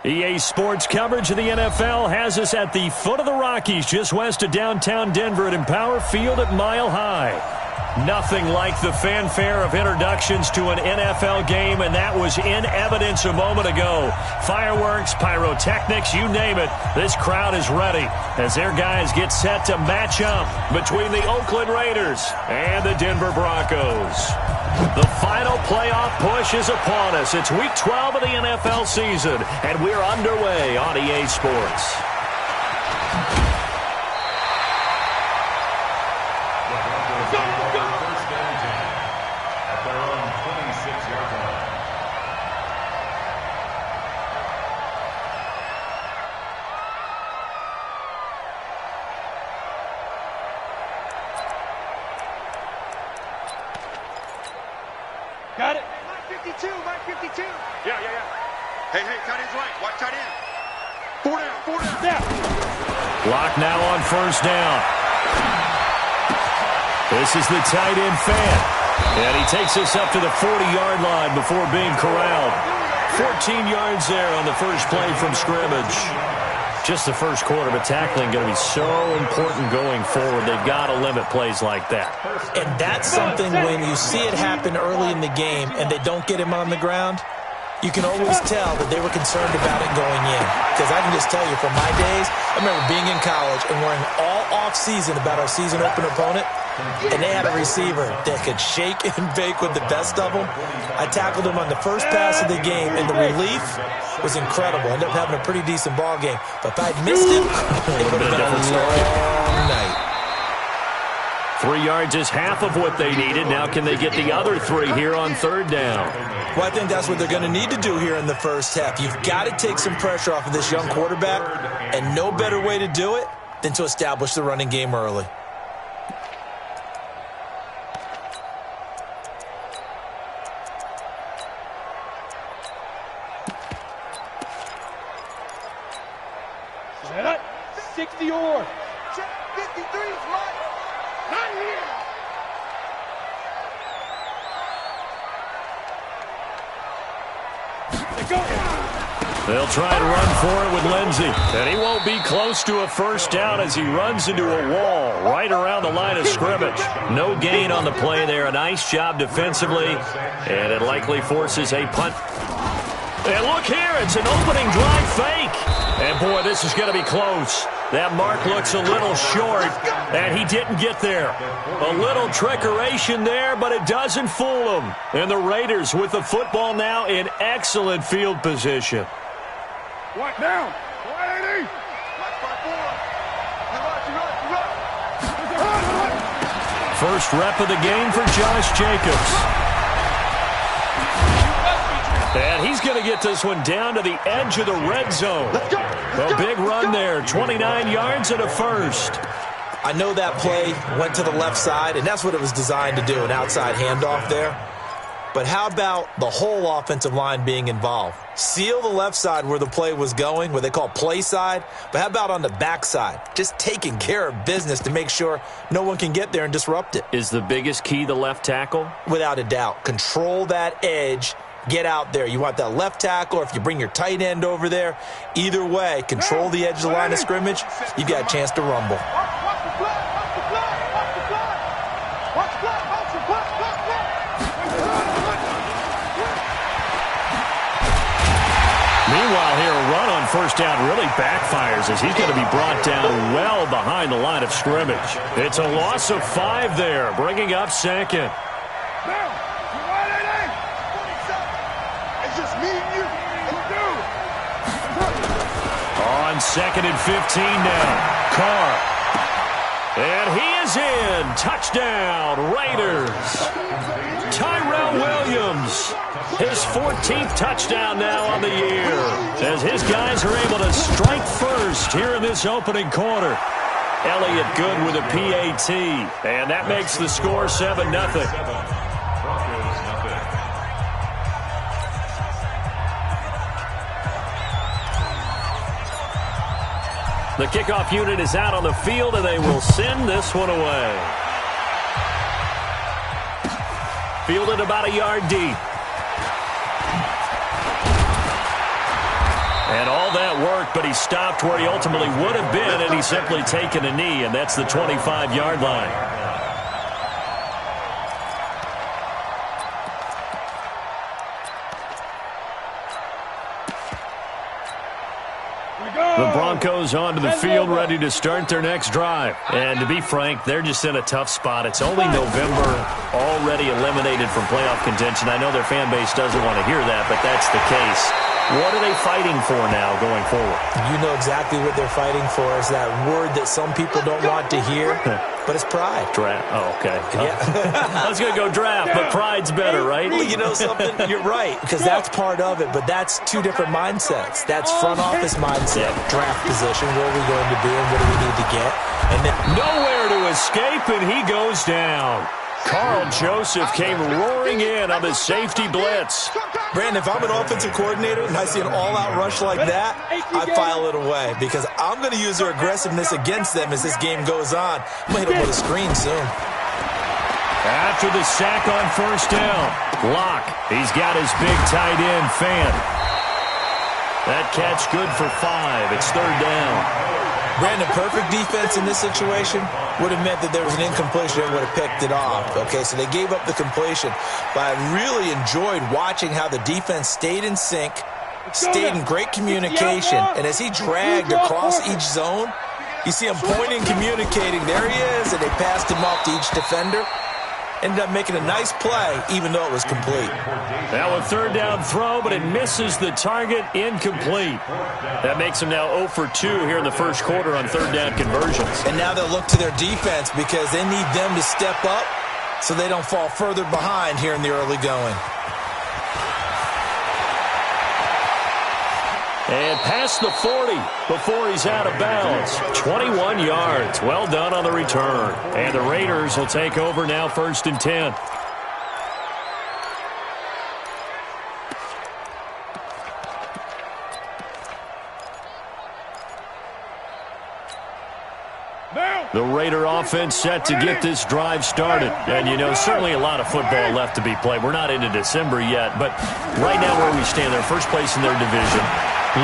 EA Sports coverage of the NFL has us at the foot of the Rockies, just west of downtown Denver at Empower Field at Mile High. Nothing like the fanfare of introductions to an NFL game, and that was in evidence a moment ago. Fireworks, pyrotechnics, you name it. This crowd is ready as their guys get set to match up between the Oakland Raiders and the Denver Broncos. The final playoff push is upon us. It's Week 12 of the NFL season, and we're underway on EA Sports. Got it. Mike 52, Mike 52. Yeah. Hey, tight end's right. Watch tight end. Four down. Yeah. Block now on first down. This is the tight end fan. And he takes us up to the 40-yard line before being corralled. 14 yards there on the first play from scrimmage. Just the first quarter, but tackling going to be so important going forward. They've got to limit plays like that. And that's something when you see it happen early in the game and they don't get him on the ground, you can always tell that they were concerned about it going in. Because I can just tell you from my days, I remember being in college and worrying all off-season about our season opener opponent, and they had a receiver that could shake and bake with the best of them. I tackled him on the first pass of the game, and the relief was incredible. Ended up having a pretty decent ball game. But if I'd missed him, it would have been a long night. 3 yards is half of what they needed. Now can they get the other 3 here on third down? Well, I think that's what they're going to need to do here in the first half. You've got to take some pressure off of this young quarterback, and no better way to do it than to establish the running game early. Set up. 60 or 53 is right. Not here. They'll try and run for it with Lindsey. And he won't be close to a first down as he runs into a wall right around the line of scrimmage. No gain on the play there. A nice job defensively. And it likely forces a punt. And look here, it's an opening drive fake. And boy, this is going to be close. That mark looks a little short, and he didn't get there. A little trickeration there, but it doesn't fool him. And the Raiders with the football now in excellent field position. What down? 180. First rep of the game for Josh Jacobs. And he's going to get this one down to the edge of the red zone. A big run there, 29 yards and a first. I know that play went to the left side, and that's what it was designed to do, an outside handoff there. But how about the whole offensive line being involved? Seal the left side where the play was going, what they call play side. But how about on the back side? Just taking care of business to make sure no one can get there and disrupt it. Is the biggest key the left tackle? Without a doubt. Control that edge. Get out there. You want that left tackle, or if you bring your tight end over there, either way, control the edge of the line of scrimmage, you've got a chance to rumble. Meanwhile here, a run on first down really backfires as he's going to be brought down well behind the line of scrimmage. It's a loss of 5 there, bringing up second. On 2nd and 15 now. Carr. And he is in. Touchdown, Raiders. Tyrell Williams. His 14th touchdown now on the year. As his guys are able to strike first here in this opening quarter. Elliott good with a PAT. And that makes the score 7-0. The kickoff unit is out on the field, and they will send this one away. Fielded about a yard deep. And all that work, but he stopped where he ultimately would have been, and he's simply taken a knee, and that's the 25-yard line. The Broncos onto the field, ready to start their next drive. And to be frank, they're just in a tough spot. It's only November, already eliminated from playoff contention. I know their fan base doesn't want to hear that, but that's the case. What are they fighting for now going forward? You know exactly what they're fighting for. Is that word that some people don't want to hear, but it's pride. Draft. Oh, okay. Yeah. I was going to go draft, but pride's better, right? Well, you know something? You're right, because that's part of it, but that's two different mindsets. That's front office mindset, draft position, where are we going to be and what do we need to get? And then nowhere to escape, and he goes down. Carl Joseph came roaring in on the safety blitz. Brandon, if I'm an offensive coordinator and I see an all-out rush like that, I file it away because I'm going to use their aggressiveness against them as this game goes on. I'm going to hit them with a screen soon. After the sack on first down, Locke, he's got his big tight end, Fan. That catch good for 5. It's third down. Brandon, perfect defense in this situation would have meant that there was an incompletion and would have picked it off. Okay, so they gave up the completion. But I really enjoyed watching how the defense stayed in sync, stayed in great communication. And as he dragged across each zone, you see him pointing, communicating. There he is, and they passed him off to each defender. Ended up making a nice play, even though it was complete. Now a third down throw, but it misses the target, incomplete. That makes them now 0 for 2 here in the first quarter on third down conversions. And now they'll look to their defense because they need them to step up so they don't fall further behind here in the early going. And past the 40 before he's out of bounds. 21 yards. Well done on the return. And the Raiders will take over now, 1st and 10. The Raider offense set to get this drive started. And, you know, certainly a lot of football left to be played. We're not into December yet, but right now where we stand, they're first place in their division.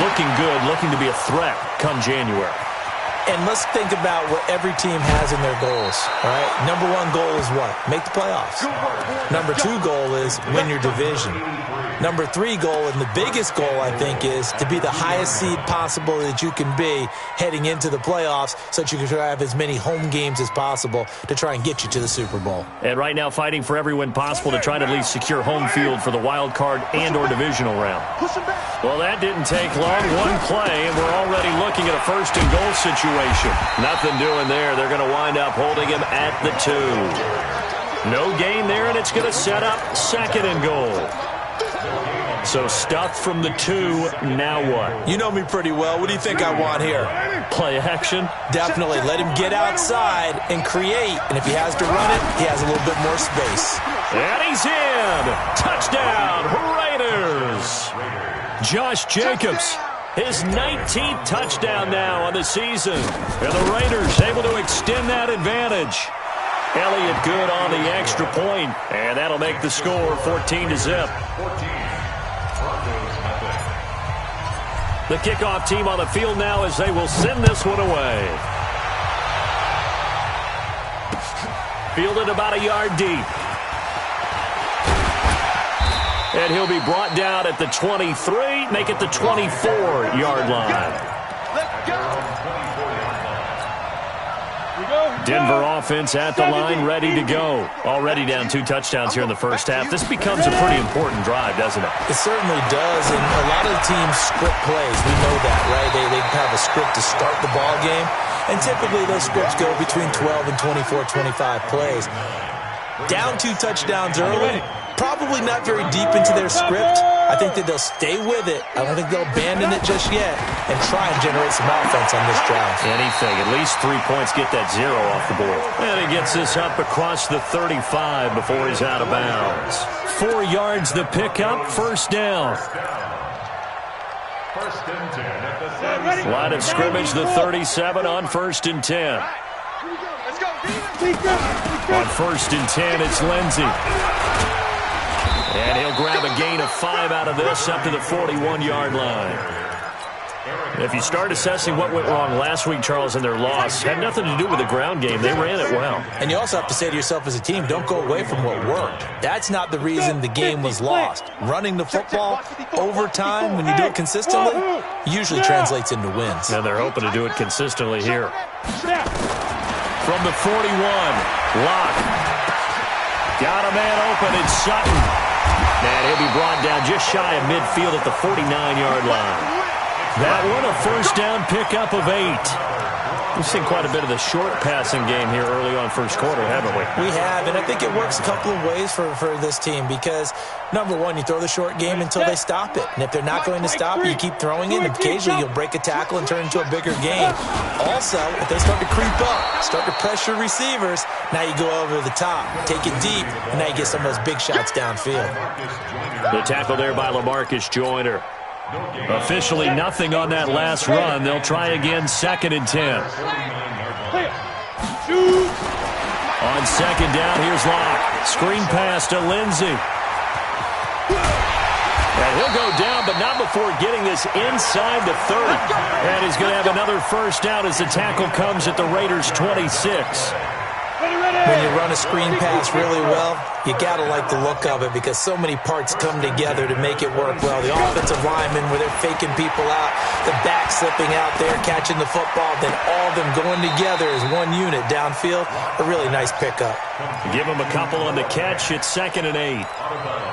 Looking good, looking to be a threat come January. And let's think about what every team has in their goals, all right? Number 1 goal is what? Make the playoffs. Number 2 goal is win your division. Number 3 goal, and the biggest goal, I think, is to be the highest seed possible that you can be heading into the playoffs so that you can have as many home games as possible to try and get you to the Super Bowl. And right now fighting for every win possible to try to at least secure home field for the wild card and or divisional round. Well, that didn't take long. One play, and we're already looking at a 1st and goal situation. Nothing doing there. They're going to wind up holding him at the 2. No gain there, and it's going to set up 2nd and goal. So stuffed from the 2, now what? You know me pretty well. What do you think I want here? Play action? Definitely. Let him get outside and create. And if he has to run it, he has a little bit more space. And he's in. Touchdown, Raiders. Josh Jacobs, his 19th touchdown now on the season. And the Raiders able to extend that advantage. Elliott good on the extra point, and that'll make the score 14-0. The kickoff team on the field now as they will send this one away. Fielded about a yard deep. And he'll be brought down at the 23, make it the 24-yard line. Let's go. Denver offense at the line, ready to go. Already down 2 touchdowns here in the first half. This becomes a pretty important drive, doesn't it? It certainly does, and a lot of the teams script plays. We know that, right? They have a script to start the ball game, and typically those scripts go between 12 and 24, 25 plays. Down 2 touchdowns early, probably not very deep into their script. I think that they'll stay with it. I don't think they'll abandon it just yet and try and generate some offense on this drive. Anything. At least 3 points, get that 0 off the board. And he gets this up across the 35 before he's out of bounds. 4 yards the pickup, 1st down. Line of scrimmage, the 37 on 1st and 10. On 1st and 10, it's Lindsey. And he'll grab a gain of 5 out of this up to the 41-yard line. If you start assessing what went wrong last week, Charles, in their loss, had nothing to do with the ground game. They ran it well. And you also have to say to yourself as a team, don't go away from what worked. That's not the reason the game was lost. Running the football over time, when you do it consistently, usually translates into wins. And they're hoping to do it consistently here. From the 41, Locke. Got a man open, it's Sutton. And he'll be brought down just shy of midfield at the 49-yard line. That one a first down pickup of 8. We've seen quite a bit of the short passing game here early on first quarter, haven't we? We have, and I think it works a couple of ways for this team because, number one, you throw the short game until they stop it. And if they're not going to stop it, you keep throwing it, and occasionally you'll break a tackle and turn into a bigger game. Also, if they start to creep up, start to pressure receivers, now you go over the top, take it deep, and now you get some of those big shots downfield. The tackle there by LaMarcus Joyner. Officially nothing on that last run. They'll try again, 2nd and 10. On 2nd down, here's Locke. Screen pass to Lindsey. And he'll go down, but not before getting this inside the 30. And he's going to have another first down as the tackle comes at the Raiders' 26. When you run a screen pass really well, you got to like the look of it because so many parts come together to make it work well. The offensive linemen where they're faking people out, the back slipping out there, catching the football, then all of them going together as one unit downfield. A really nice pickup. Give them a couple on the catch. It's 2nd and 8.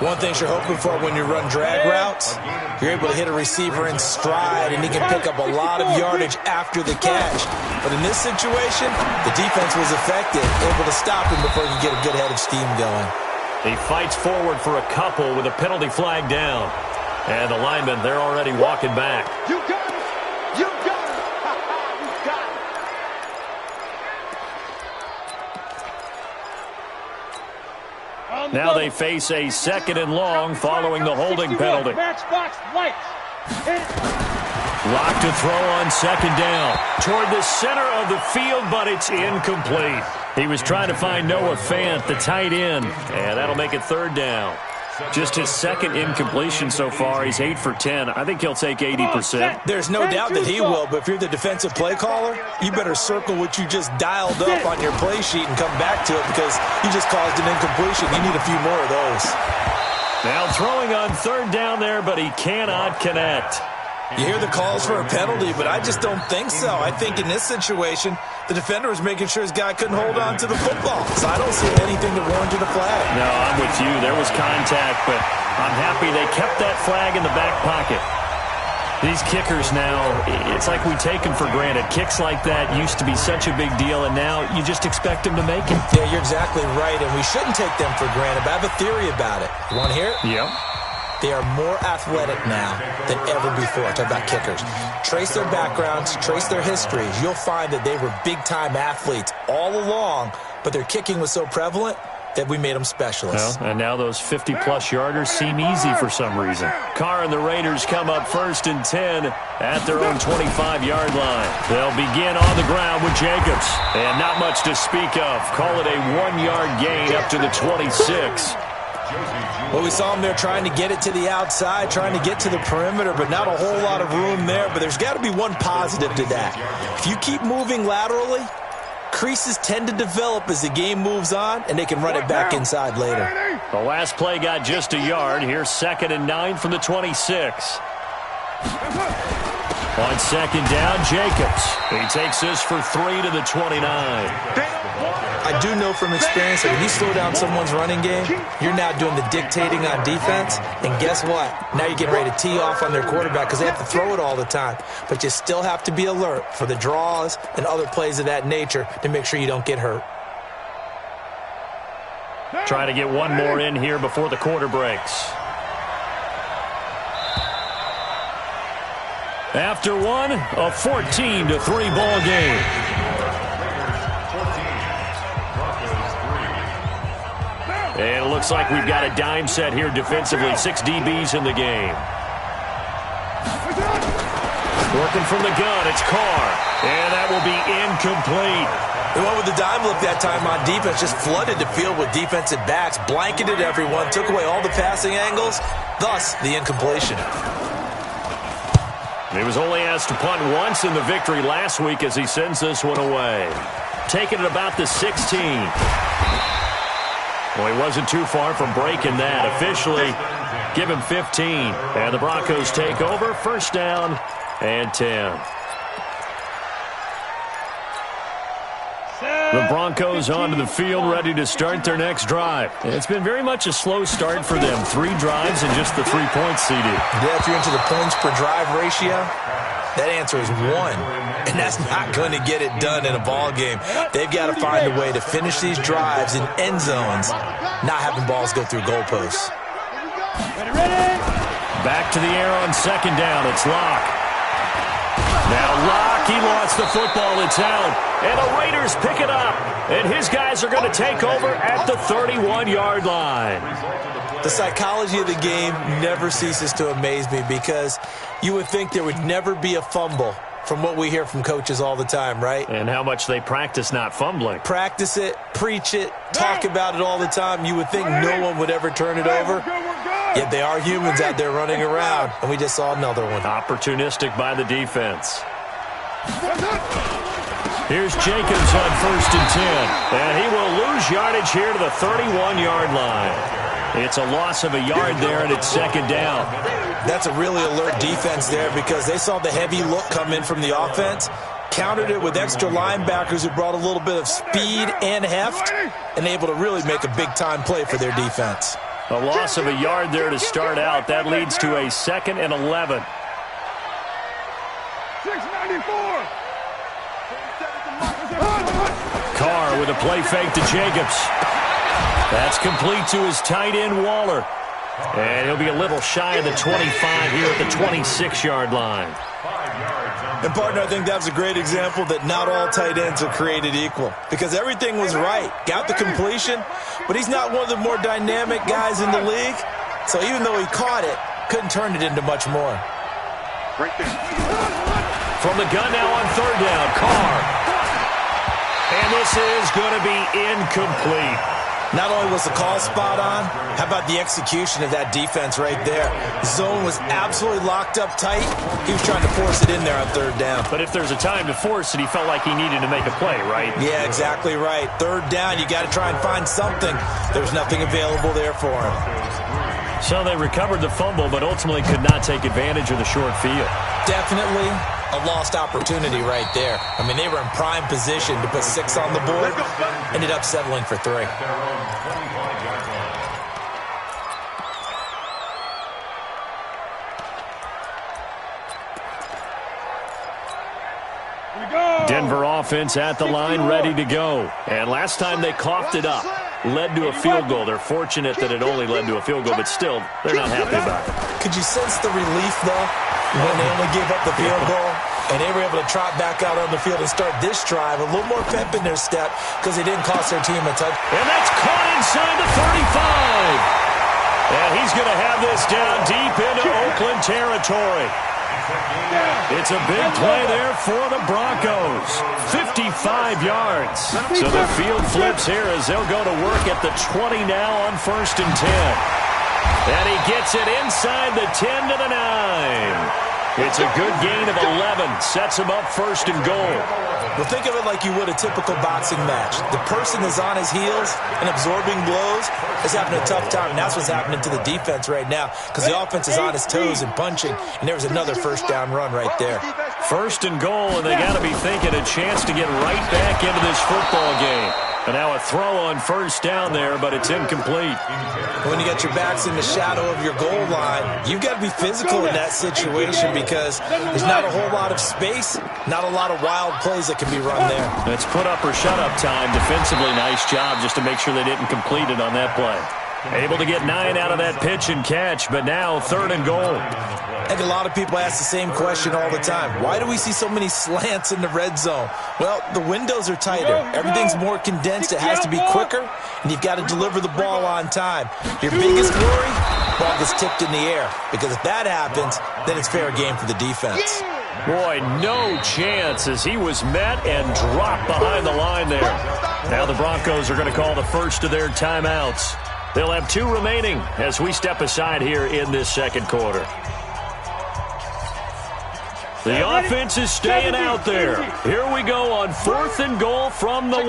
One thing you're hoping for when you run drag routes, you're able to hit a receiver in stride, and he can pick up a lot of yardage after the catch. But in this situation, the defense was effective, able to stop him before he could get a good head of steam going. He fights forward for a couple with a penalty flag down. And the linemen, they're already walking back. You got it! You got it! You got it! Now they face a 2nd and long following the holding penalty. Matchbox lights. Lock to throw on 2nd down. Toward the center of the field, but it's incomplete. He was trying to find Noah Fant, the tight end, and that'll make it 3rd down. Just his 2nd incompletion so far. He's 8 for 10. I think he'll take 80%. There's no doubt that he will, but if you're the defensive play caller, you better circle what you just dialed up on your play sheet and come back to it because you just caused an incompletion. You need a few more of those. Now throwing on 3rd down there, but he cannot connect. You hear the calls for a penalty, but I just don't think so. I think in this situation, the defender was making sure his guy couldn't hold on to the football. So I don't see anything that warranted a flag. No, I'm with you. There was contact, but I'm happy they kept that flag in the back pocket. These kickers now, it's like we take them for granted. Kicks like that used to be such a big deal, and now you just expect them to make it. Yeah, you're exactly right, and we shouldn't take them for granted, but I have a theory about it. You want to hear it? Yeah. They are more athletic now than ever before. Talk about kickers. Trace their backgrounds, trace their histories. You'll find that they were big-time athletes all along, but their kicking was so prevalent that we made them specialists. Well, and now those 50-plus yarders seem easy for some reason. Carr and the Raiders come up 1st and 10 at their own 25-yard line. They'll begin on the ground with Jacobs. And not much to speak of. Call it a 1-yard gain up to the 26. Well, we saw him there trying to get it to the outside, trying to get to the perimeter, but not a whole lot of room there. But there's got to be one positive to that. If you keep moving laterally, creases tend to develop as the game moves on, and they can run it back inside later. The last play got just a yard. Here's 2nd and 9 from the 26. On 2nd down, Jacobs. He takes this for 3 to the 29. I do know from experience that when you slow down someone's running game, you're now doing the dictating on defense. And guess what? Now you're getting ready to tee off on their quarterback because they have to throw it all the time. But you still have to be alert for the draws and other plays of that nature to make sure you don't get hurt. Trying to get one more in here before the quarter breaks. After one, a 14-3 ball game. And it looks like we've got a dime set here defensively. 6 DBs in the game. Working from the gun, it's Carr. And that will be incomplete. They went with the dime look that time on defense, just flooded the field with defensive backs, blanketed everyone, took away all the passing angles, thus the incompletion. He was only asked to punt once in the victory last week as he sends this one away. Taking it about the 16. Well, he wasn't too far from breaking that. Officially, give him 15. And the Broncos take over. First down and 10. The Broncos onto the field, ready to start their next drive. It's been very much a slow start for them. 3 drives and just the 3 points, CD. Yeah, if you're into the points per drive ratio, that answer is 1. And that's not going to get it done in a ball game. They've got to find a way to finish these drives in end zones, not having balls go through goalposts. Back to the air on second down. It's Locke. Now Locke, he lost the football. It's out. And the Raiders pick it up. And his guys are going to take over at the 31-yard line. The psychology of the game never ceases to amaze me because you would think there would never be a fumble from what we hear from coaches all the time, right? And how much they practice not fumbling. Practice it, preach it, talk about it all the time. You would think no one would ever turn it over. Yet they are humans out there running around, and we just saw another one. Opportunistic by the defense. Here's Jacobs on 1st and 10. And he will lose yardage here to the 31-yard line. It's a loss of a yard there, and it's second down. That's a really alert defense there because they saw the heavy look come in from the offense, countered it with extra linebackers who brought a little bit of speed and heft, and able to really make a big-time play for their defense. A loss of a yard there to start out. That leads to a 2nd and 11. 694. Carr with a play fake to Jacobs. That's complete to his tight end, Waller. And he'll be a little shy of the 25 here at the 26-yard line. And, partner, I think that was a great example that not all tight ends are created equal because everything was right. Got the completion, but he's not one of the more dynamic guys in the league. So even though he caught it, couldn't turn it into much more. From the gun now on 3rd down, Carr. And this is going to be incomplete. Not only was the call spot on, how about the execution of that defense right there? Zone was absolutely locked up tight. He was trying to force it in there on 3rd down. But if there's a time to force it, he felt like he needed to make a play, right? Yeah, exactly right. 3rd down, you got to try and find something. There's nothing available there for him. So they recovered the fumble, but ultimately could not take advantage of the short field. Definitely a lost opportunity right there. I mean, they were in prime position to put 6 on the board. Ended up settling for 3. Denver offense at the line, ready to go. And last time they coughed it up, led to a field goal. They're fortunate that it only led to a field goal, but still, they're not happy about it. Could you sense the relief, though, when they only gave up the field goal? And they were able to trot back out on the field and start this drive a little more pep in their step because they didn't cost their team a touch. And that's caught inside the 35. And he's going to have this down deep into Oakland territory. It's a big play there for the Broncos. 55 yards. So the field flips here as they'll go to work at the 20 now on 1st and 10. And he gets it inside the 10 to the 9. It's a good gain of 11. Sets him up 1st and goal. Well, think of it like you would a typical boxing match. The person is on his heels and absorbing blows is having a tough time. And that's what's happening to the defense right now because the offense is on his toes and punching. And there was another 1st down run right there. 1st and goal, and they got to be thinking a chance to get right back into this football game. And now a throw on 1st down there, but it's incomplete. When you got your backs in the shadow of your goal line, you've got to be physical in that situation because there's not a whole lot of space, not a lot of wild plays that can be run there. It's put up or shut up time. Defensively, nice job just to make sure they didn't complete it on that play. Able to get 9 out of that pitch and catch, but now 3rd and goal. I think a lot of people ask the same question all the time. Why do we see so many slants in the red zone? Well, the windows are tighter. Everything's more condensed. It has to be quicker, and you've got to deliver the ball on time. Your biggest worry, ball gets tipped in the air, because if that happens, then it's fair game for the defense. Boy, no chance as he was met and dropped behind the line there. Now the Broncos are going to call the first of their timeouts. They'll have 2 remaining as we step aside here in this 2nd quarter. The offense is staying out there. Here we go on 4th and goal from the 1.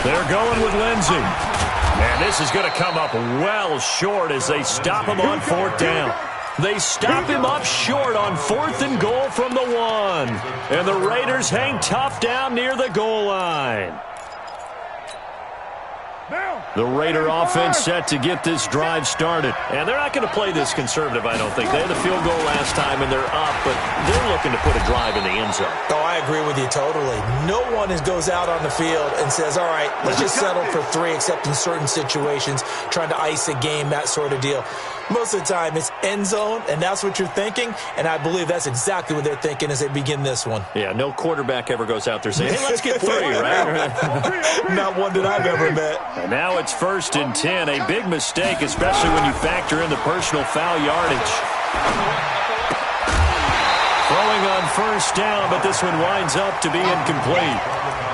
They're going with Lindsey. And this is going to come up well short as they stop him on 4th down. They stop him up short on 4th and goal from the 1. And the Raiders hang tough down near the goal line. The Raider offense set to get this drive started. And they're not going to play this conservative, I don't think. They had the field goal last time, and they're up, but they're looking to put a drive in the end zone. Oh, I agree with you totally. No one goes out on the field and says, all right, let's just settle for 3, except in certain situations, trying to ice a game, that sort of deal. Most of the time, it's end zone, and that's what you're thinking, and I believe that's exactly what they're thinking as they begin this one. Yeah, no quarterback ever goes out there saying, hey, let's get 3, right? Not one that I've ever met. And now it's 1st and 10, a big mistake, especially when you factor in the personal foul yardage. Throwing on 1st down, but this one winds up to be incomplete.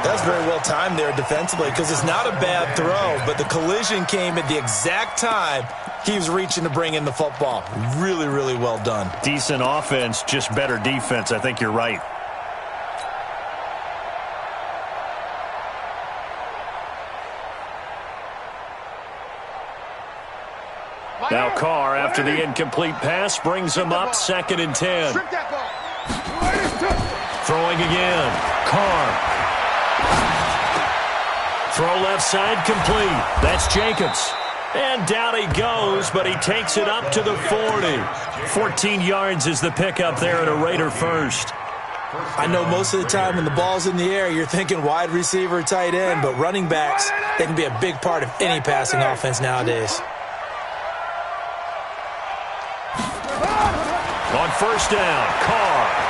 That's very well timed there defensively because it's not a bad throw, but the collision came at the exact time he was reaching to bring in the football. Really, really well done. Decent offense, just better defense. I think you're right. Now Carr, after the incomplete pass, brings him up 2nd and 10. Throwing again. Carr. Throw left side complete. That's Jacobs. And down he goes, but he takes it up to the 40. 14 yards is the pickup there at a Raider first. I know most of the time when the ball's in the air, you're thinking wide receiver, tight end, but running backs, they can be a big part of any passing offense nowadays. On 1st down, Carr.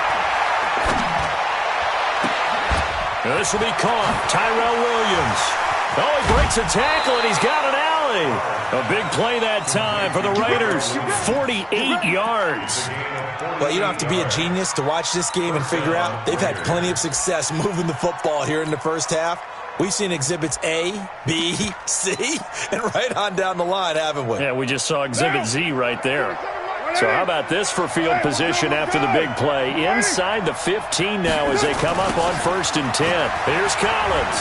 This will be caught. Tyrell Williams. Oh, he breaks a tackle, and he's got an alley. A big play that time for the Raiders. 48 yards. Well, you don't have to be a genius to watch this game and figure out they've had plenty of success moving the football here in the first half. We've seen exhibits A, B, C, and right on down the line, haven't we? Yeah, we just saw exhibit Z right there. So how about this for field position after the big play? Inside the 15 now as they come up on 1st and 10. Here's Collins.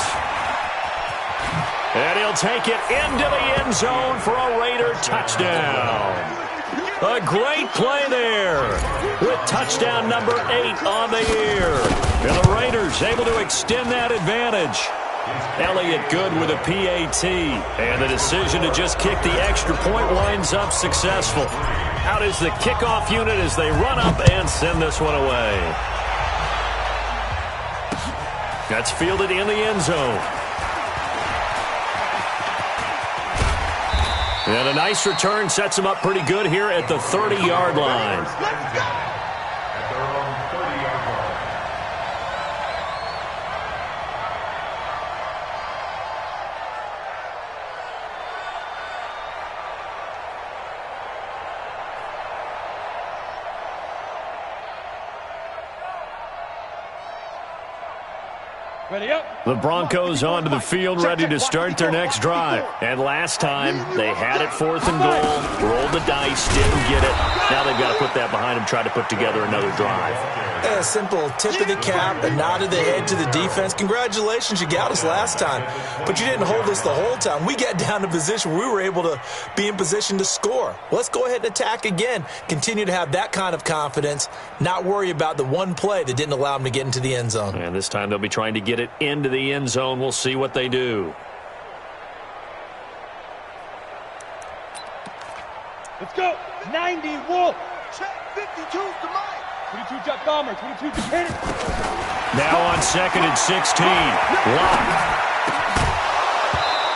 And he'll take it into the end zone for a Raider touchdown. A great play there with touchdown number 8 on the year. And the Raiders able to extend that advantage. Elliott good with a PAT. And the decision to just kick the extra point winds up successful. Out is the kickoff unit as they run up and send this one away. That's fielded in the end zone. And a nice return sets him up pretty good here at the 30-yard line. Let's go! Ready up. The Broncos onto the field, ready to start their next drive. And last time, they had it 4th and goal, rolled the dice, didn't get it. Now they've got to put that behind them, try to put together another drive. A simple tip of the cap, a nod of the head to the defense. Congratulations, you got us last time, but you didn't hold us the whole time. We got down to position where we were able to be in position to score. Let's go ahead and attack again. Continue to have that kind of confidence, not worry about the one play that didn't allow them to get into the end zone. And this time they'll be trying to get it into the end zone. We'll see what they do. Let's go. 90 Wolf. Check 52 to Mike. 22 Jet Bomber. 22 Japan. Now on 2nd and 16. Lock.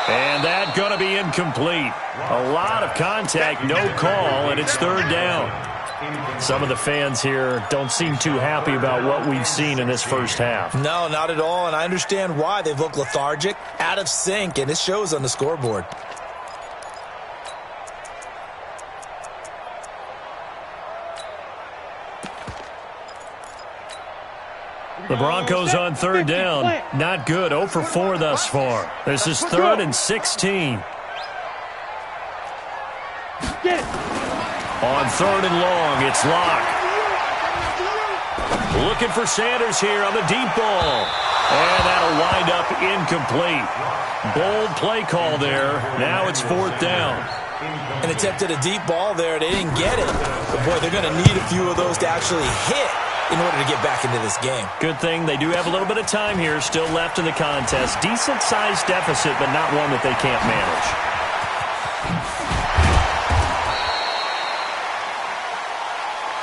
And that going to be incomplete. A lot of contact, no call, and it's 3rd down. Some of the fans here don't seem too happy about what we've seen in this first half. No, not at all, and I understand why. They've looked lethargic, out of sync, and it shows on the scoreboard. The Broncos on 3rd down. Not good. 0 for 4 thus far. This is 3rd and 16. Get it. On 3rd and long, it's Locke. Looking for Sanders here on the deep ball. And that'll wind up incomplete. Bold play call there. Now it's 4th down. An attempt at a deep ball there. They didn't get it. But, boy, they're going to need a few of those to actually hit in order to get back into this game. Good thing they do have a little bit of time here still left in the contest. Decent-sized deficit, but not one that they can't manage.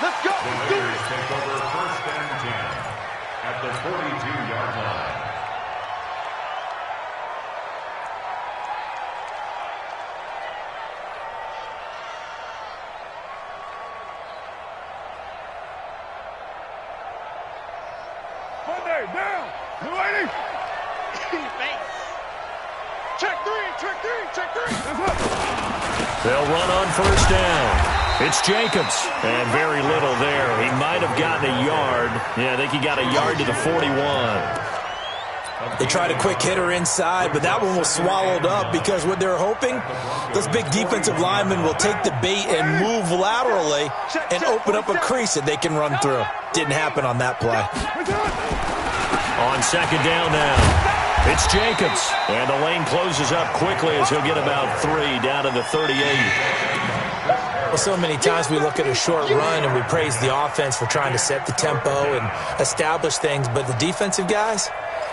Let's go. Take over 1st and 10 at the 42-yard line. Monday, down. 280. Check three. They'll run on 1st down. It's Jacobs, and very little there. He might have gotten a yard. Yeah, I think he got a yard to the 41. They tried a quick hitter inside, but that one was swallowed up because what they're hoping, those big defensive linemen will take the bait and move laterally and open up a crease that they can run through. Didn't happen on that play. On 2nd down now. It's Jacobs, and the lane closes up quickly as he'll get about 3 down to the 38. Well, so many times we look at a short run and we praise the offense for trying to set the tempo and establish things, but the defensive guys,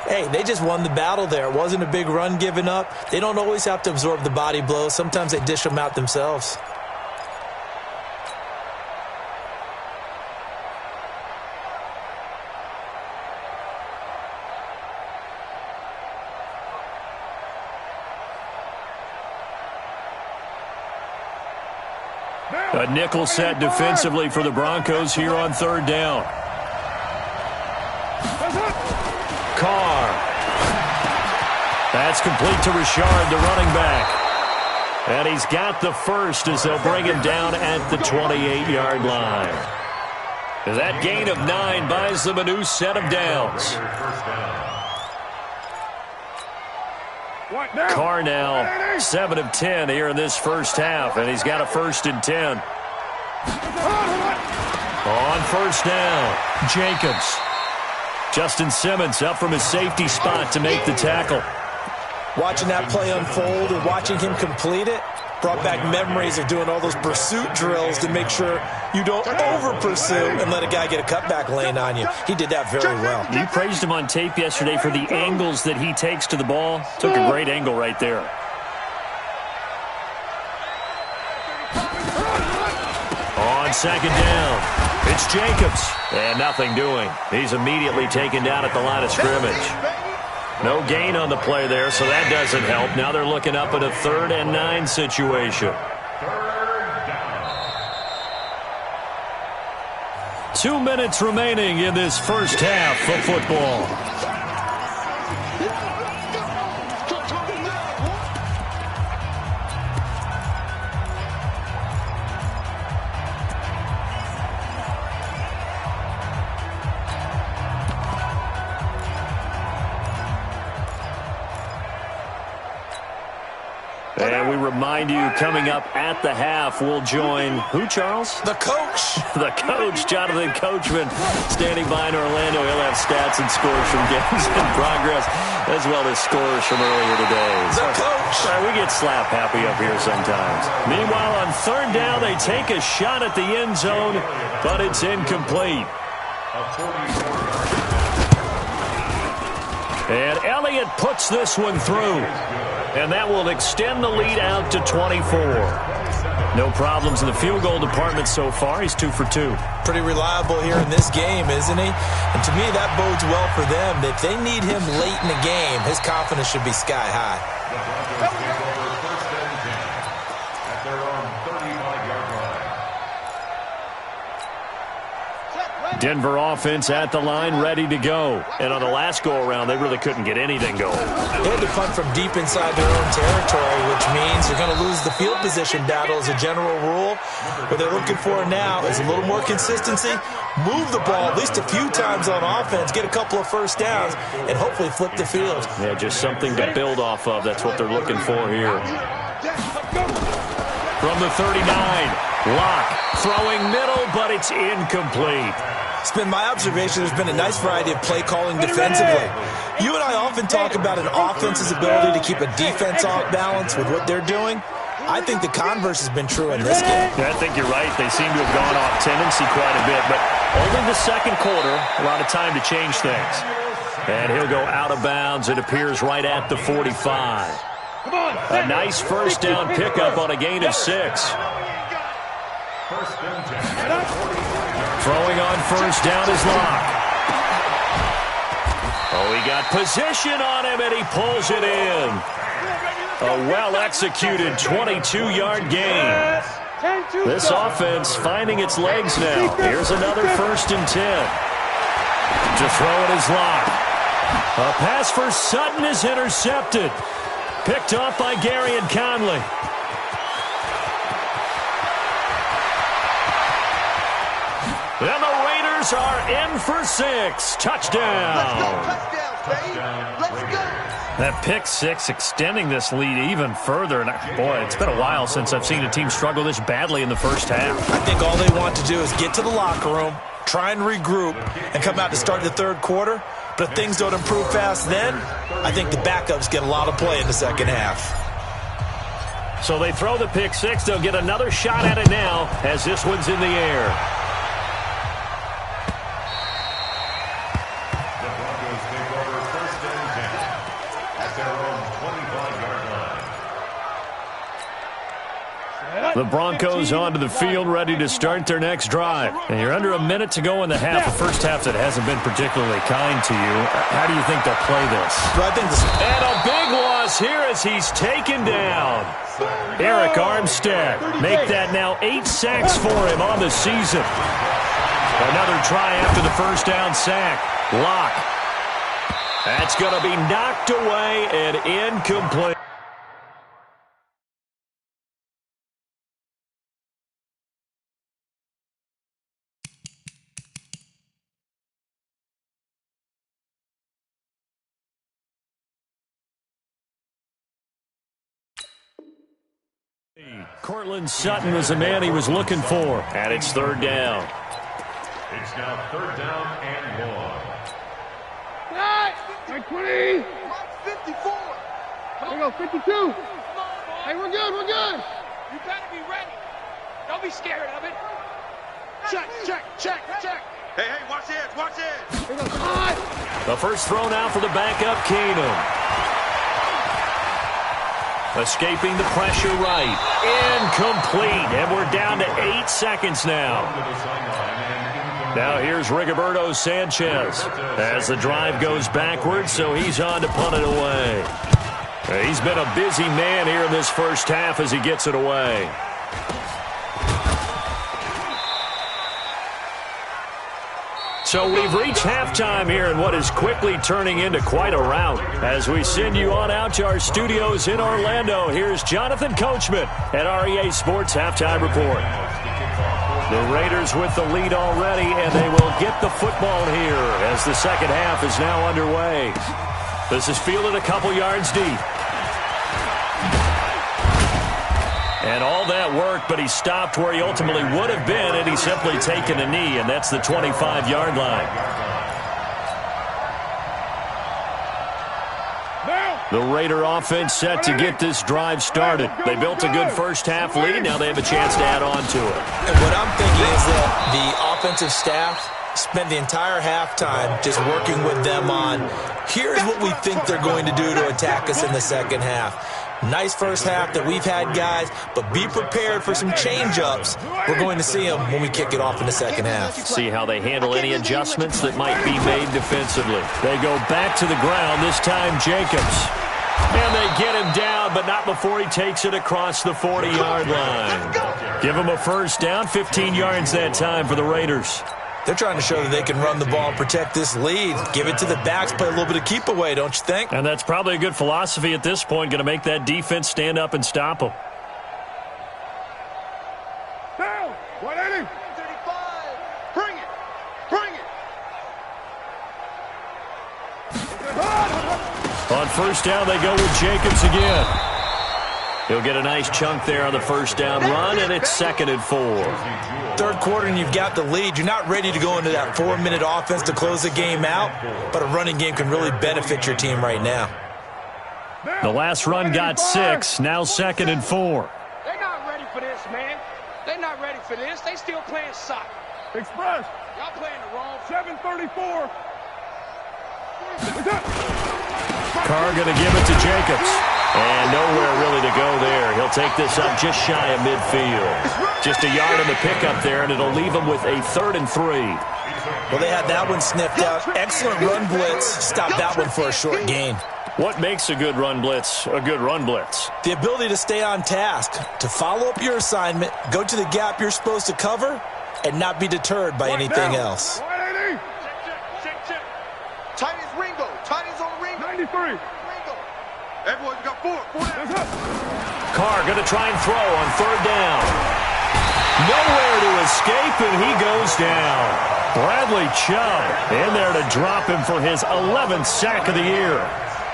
hey, they just won the battle there. It wasn't a big run given up. They don't always have to absorb the body blows. Sometimes they dish them out themselves. A nickel set defensively for the Broncos here on 3rd down. Carr. That's complete to Richard, the running back. And he's got the first as they'll bring him down at the 28-yard line. That gain of 9 buys them a new set of downs. Carr now 7 of 10 here in this first half, and he's got a 1st and 10. On 1st down, Jacobs. Justin Simmons up from his safety spot to make the tackle. Watching that play unfold and watching him complete it brought back memories of doing all those pursuit drills to make sure you don't over-pursue and let a guy get a cutback lane on you. He did that very well. You praised him on tape yesterday for the angles that he takes to the ball. Took a great angle right there. On 2nd down, it's Jacobs. And nothing doing. He's immediately taken down at the line of scrimmage. No gain on the play there, so that doesn't help. Now they're looking up at a 3rd and 9 situation. 2 minutes remaining in this first half of football. And we remind you, coming up at the half, we'll join who, Charles? The coach. The coach, Jonathan Coachman, standing by in Orlando. He'll have stats and scores from games in progress, as well as scores from earlier today. The coach. We get slap happy up here sometimes. Meanwhile, on 3rd down, they take a shot at the end zone, but it's incomplete. And Elliott puts this one through. And that will extend the lead out to 24. No problems in the field goal department so far. He's 2 for 2. Pretty reliable here in this game, isn't he? And to me, that bodes well for them. If they need him late in the game, his confidence should be sky high. Denver offense at the line, ready to go. And on the last go-around, they really couldn't get anything going. They had to punt from deep inside their own territory, which means they're going to lose the field position battle as a general rule. What they're looking for now is a little more consistency, move the ball at least a few times on offense, get a couple of first downs, and hopefully flip the field. Yeah, just something to build off of. That's what they're looking for here. From the 39, Locke throwing middle, but it's incomplete. It's been my observation there's been a nice variety of play calling defensively. You and I often talk about an offense's ability to keep a defense off balance with what they're doing. I think the converse has been true in this game. Yeah, I think you're right. They seem to have gone off tendency quite a bit, but only the second quarter, a lot of time to change things. And he'll go out of bounds. It appears right at the 45. A nice first down pickup on a gain of 6. Throwing on first down is Locke. Oh, he got position on him, and he pulls it in. A well-executed 22-yard gain. This offense finding its legs now. Here's another 1st and 10. To throw it is Locke. A pass for Sutton is intercepted. Picked off by Gary and Conley. And the Raiders are in for 6. Touchdown. Let's go. Touchdowns, baby. Let's go. That pick 6 extending this lead even further. And boy, it's been a while since I've seen a team struggle this badly in the first half. I think all they want to do is get to the locker room, try and regroup, and come out to start the third quarter. But if things don't improve fast then, I think the backups get a lot of play in the second half. So they throw the pick 6. They'll get another shot at it now as this one's in the air. The Broncos take over 1st and 10 at their own 25-yard line. The Broncos onto the field, ready to start their next drive. And you're under a minute to go in the half. A first half that hasn't been particularly kind to you. How do you think they'll play this? But I think this. And a big loss here as he's taken down. Eric Armstead. Make that now 8 sacks for him on the season. Another try after the first down sack. Locke. That's going to be knocked away and incomplete. Cortland Sutton was the man he was looking for. And it's 3rd down. It's now 3rd down and 1. Right, 20. 54. Here we go, 52. Hey, we're good, we're good. You better be ready. Don't be scared of it. Check, check, check, check. Hey, hey, watch the edge, watch the edge. Here we go, come on. The first throw now for the backup, Keenum. Escaping the pressure right. Incomplete. And we're down to 8 seconds now. Now here's Rigoberto Sanchez as the drive goes backwards, so he's on to punt it away. He's been a busy man here in this first half as he gets it away. So we've reached halftime here in what is quickly turning into quite a rout. As we send you on out to our studios in Orlando, here's Jonathan Coachman at REA Sports Halftime Report. The Raiders with the lead already, and they will get the football here as the second half is now underway. This is fielded a couple yards deep. And all that work, but he stopped where he ultimately would have been, and he's simply taken a knee, and that's the 25-yard line. The Raider offense set to get this drive started. They built a good first-half lead. Now they have a chance to add on to it. And what I'm thinking is that the offensive staff spent the entire halftime just working with them on, here's what we think they're going to do to attack us in the second half. Nice first half that we've had, guys, but be prepared for some change-ups. We're going to see them when we kick it off in the second half. See how they handle any adjustments that might be made defensively. They go back to the ground, this time Jacobs. And they get him down, but not before he takes it across the 40-yard line. Give him a first down, 15 yards that time for the Raiders. They're trying to show that they can run the ball and protect this lead. Give it to the backs, play a little bit of keep away, don't you think? And that's probably a good philosophy at this point, going to make that defense stand up and stop them. Down, 180. 35. Bring it. Bring it. On first down, they go with Jacobs again. He'll get a nice chunk there on the first down run, and it's 2nd and 4. Third quarter, and you've got the lead. You're not ready to go into that 4-minute offense to close the game out, but a running game can really benefit your team right now. The last run got 6, now 2nd and 4. They're not ready for this, man. They're not ready for this. They still playing soccer. Express. Y'all playing the wrong. 734. Carr going to give it to Jacobs. And nowhere really to go there. He'll take this up just shy of midfield. Just a yard in the pickup there, and it'll leave him with a 3rd and 3. Well, they had that one sniffed out. Excellent run blitz. Stop that one for a short gain. What makes a good run blitz a good run blitz? The ability to stay on task, to follow up your assignment, go to the gap you're supposed to cover, and not be deterred by anything else. Check. Tight as Ringo. Tight as on Ringo. 93. Ringo. Everyone got 4. 4 down. Carr going to try and throw on 3rd down. Nowhere to escape, and he goes down. Bradley Chubb in there to drop him for his 11th sack of the year.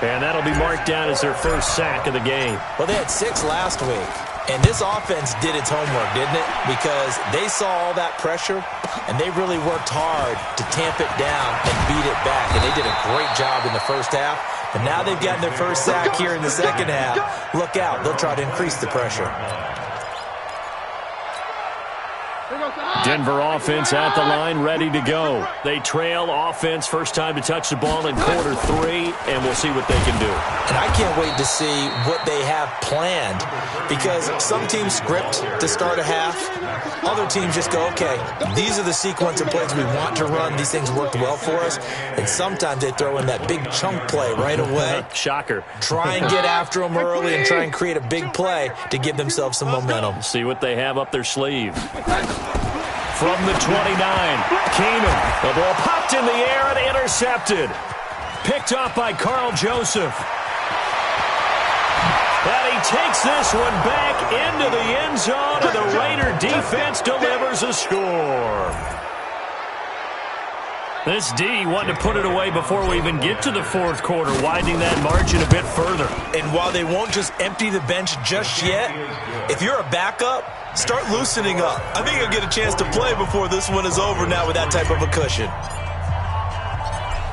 And that'll be marked down as their first sack of the game. Well, they had 6 last week, and this offense did its homework, didn't it? Because they saw all that pressure, and they really worked hard to tamp it down and beat it back. And they did a great job in the first half. But now they've gotten their first sack here in the second half. Look out. They'll try to increase the pressure. Denver offense at the line, ready to go. They trail offense, first time to touch the ball in quarter 3, and we'll see what they can do. And I can't wait to see what they have planned, because some teams script to start a half. Other teams just go, okay, these are the sequence of plays we want to run. These things worked well for us. And sometimes they throw in that big chunk play right away. Shocker. Try and get after them early and try and create a big play to give themselves some momentum. See what they have up their sleeve. From the 29, Keenum. The ball popped in the air and intercepted. Picked up by Carl Joseph. And he takes this one back into the end zone, and the Raider defense delivers a score. This D wanted to put it away before we even get to the 4th quarter, widening that margin a bit further. And while they won't just empty the bench just yet, if you're a backup, start loosening up. I think you'll get a chance to play before this one is over now with that type of a cushion.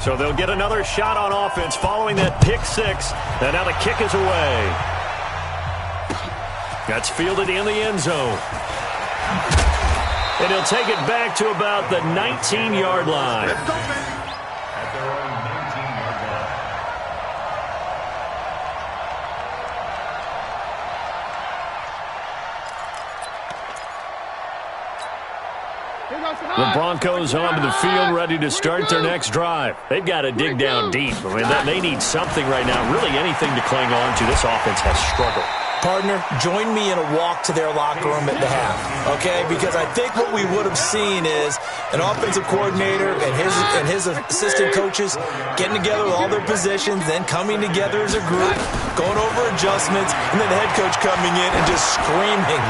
So they'll get another shot on offense following that pick 6. And now the kick is away. That's fielded in the end zone. And he'll take it back to about the 19-yard line. At their own 19-yard line. The Broncos onto the field, ready to start their next drive. They've got to dig down deep. I mean, they need something right now, really anything to cling on to. This offense has struggled. Partner, join me in a walk to their locker room at the half, okay? Because I think what we would have seen is an offensive coordinator and his assistant coaches getting together with all their positions, then coming together as a group, going over adjustments, and then the head coach coming in and just screaming,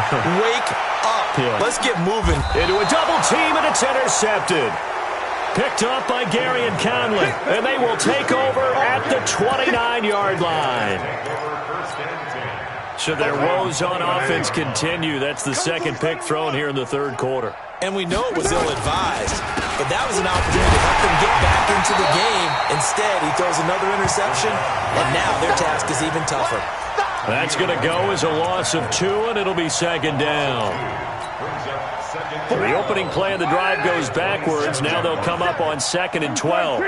wake up. Yeah. Let's get moving. Into a double team, and it's intercepted. Picked up by Gary and Conley, and they will take over at the 29-yard line. So their woes on offense continue. That's the second pick thrown here in the 3rd quarter. And we know it was ill-advised, but that was an opportunity to help them get back into the game. Instead, he throws another interception, and now their task is even tougher. That's going to go as a loss of 2, and it'll be 2nd down. The opening play of the drive goes backwards. Now they'll come up on 2nd and 12.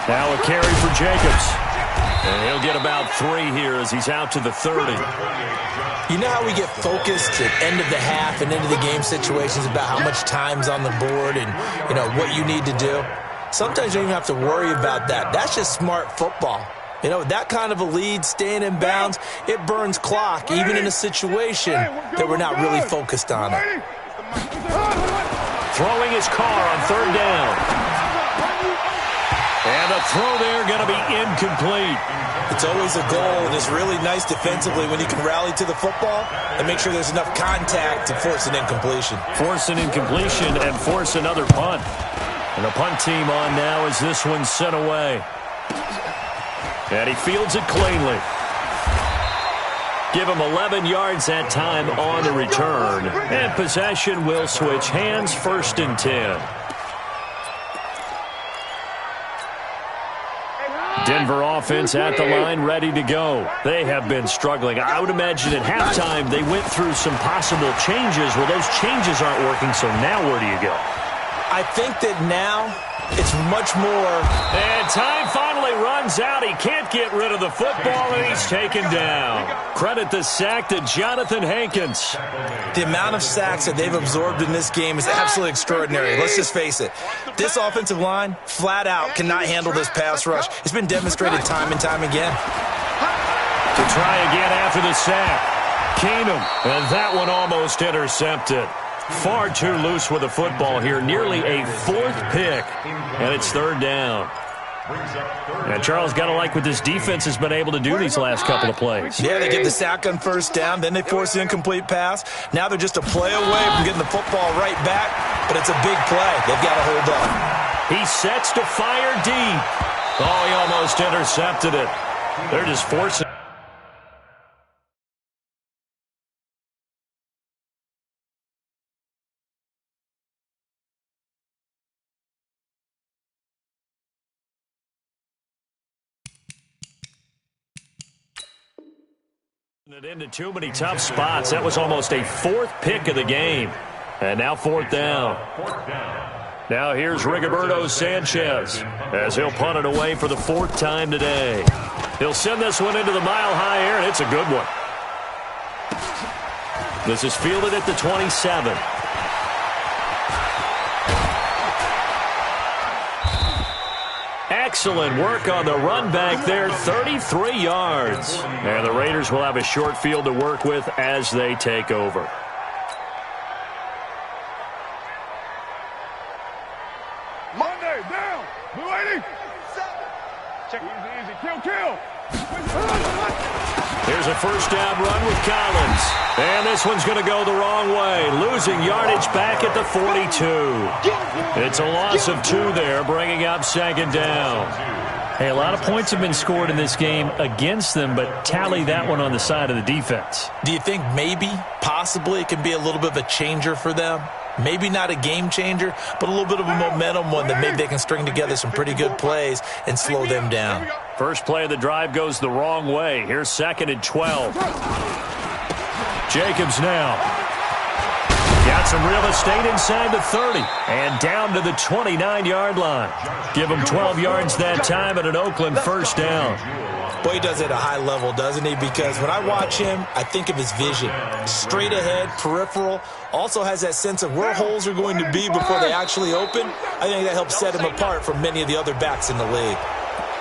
Now a carry for Jacobs. And he'll get about 3 here as he's out to the 30. You know how we get focused at end of the half and into the game situations about how much time's on the board and, you know, what you need to do? Sometimes you don't even have to worry about that. That's just smart football. You know, that kind of a lead, staying in bounds, it burns clock, even in a situation that we're not really focused on it. Throwing his Carr on 3rd down. And the throw there going to be incomplete. It's always a goal, and it's really nice defensively when you can rally to the football and make sure there's enough contact to force an incompletion. Force an incompletion and force another punt. And the punt team on now as this one's sent away. And he fields it cleanly. Give him 11 yards that time on the return. And possession will switch hands, 1st and 10. Denver offense at the line, ready to go. They have been struggling. I would imagine at halftime they went through some possible changes. Well, those changes aren't working, so now where do you go? I think that now it's much more. And time finally runs out. He can't get rid of the football, and he's taken down. Credit the sack to Jonathan Hankins. The amount of sacks that they've absorbed in this game is absolutely extraordinary. Let's just face it. This offensive line, flat out, cannot handle this pass rush. It's been demonstrated time and time again. To try again after the sack. Keenum, and that one almost intercepted. Far too loose with the football here. Nearly a 4th pick, and it's 3rd down. And Charles, got to like what this defense has been able to do these last couple of plays. Yeah, they get the sack on 1st down, then they force the incomplete pass. Now they're just a play away from getting the football right back, but it's a big play. They've got to hold on. He sets to fire deep. Oh, he almost intercepted it. They're just forcing. It into too many tough spots. That was almost a 4th pick of the game. And now 4th down. Now here's Rigoberto Sanchez as he'll punt it away for the 4th time today. He'll send this one into the mile-high air, and it's a good one. This is fielded at the 27. Excellent work on the run back there, 33 yards. And the Raiders will have a short field to work with as they take over. Monday, down. Blue 80. Check. Easy. Kill. Here's a 1st down run with Collins. And this one's going to go the wrong way. Losing yardage back at the 42. It's a loss of 2 there, bringing up 2nd down. Hey, a lot of points have been scored in this game against them, but tally that one on the side of the defense. Do you think maybe, possibly, it can be a little bit of a changer for them? Maybe not a game changer, but a little bit of a momentum one that maybe they can string together some pretty good plays and slow them down. First play of the drive goes the wrong way. Here's 2nd and 12. Jacobs now. Got some real estate inside the 30 and down to the 29-yard line. Give him 12 yards that time at an Oakland 1st down. Boy, he does it at a high level, doesn't he? Because when I watch him, I think of his vision. Straight ahead, peripheral. Also has that sense of where holes are going to be before they actually open. I think that helps set him apart from many of the other backs in the league.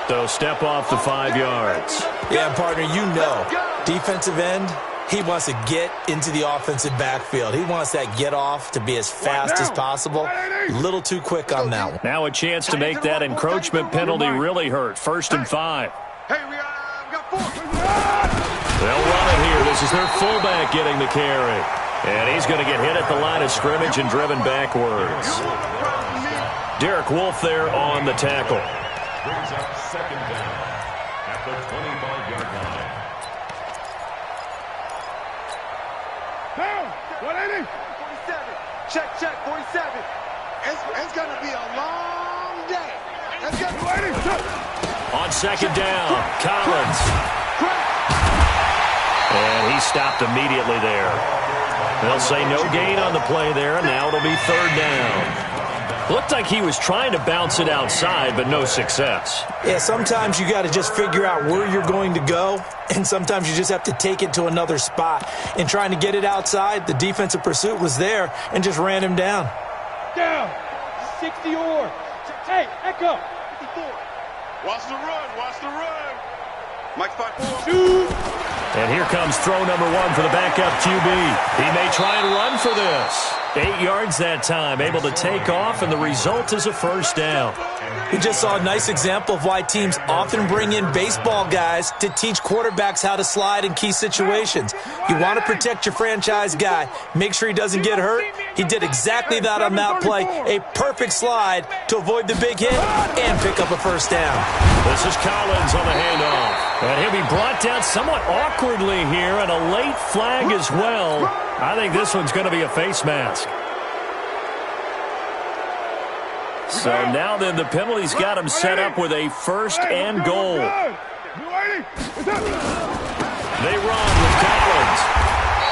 So step off the 5 yards. Yeah, partner, you know, defensive end, he wants to get into the offensive backfield. He wants that get off to be as fast as possible. A little too quick on that one. Now a chance to make that encroachment penalty really hurt. 1st and 5. Hey, we got 4. They'll run it here. This is their fullback getting the carry. And he's going to get hit at the line of scrimmage and driven backwards. Derek Wolfe there on the tackle. Brings up 2nd down at the 25-yard line. Down. 180. 47. Check, 47. It's going to be a long day. Let's go. 280. On 2nd down, Collins. And he stopped immediately there. They'll say no gain on the play there, and now it'll be 3rd down. Looked like he was trying to bounce it outside, but no success. Yeah, sometimes you got to just figure out where you're going to go, and sometimes you just have to take it to another spot. In trying to get it outside, the defensive pursuit was there and just ran him down. Down. 60 or. Hey, echo. 54. Watch the run. Mike 5-4. Shoot. And here comes throw number 1 for the backup QB. He may try and run for this. 8 yards that time, able to take off, and the result is a 1st down. We just saw a nice example of why teams often bring in baseball guys to teach quarterbacks how to slide in key situations. You want to protect your franchise guy. Make sure he doesn't get hurt. He did exactly that on that play. A perfect slide to avoid the big hit and pick up a 1st down. This is Collins on the handoff. And he'll be brought down somewhat awkwardly here, and a late flag as well. I think this one's going to be a face mask. So now then the penalty's got him set up with a 1st and goal. They run with Collins.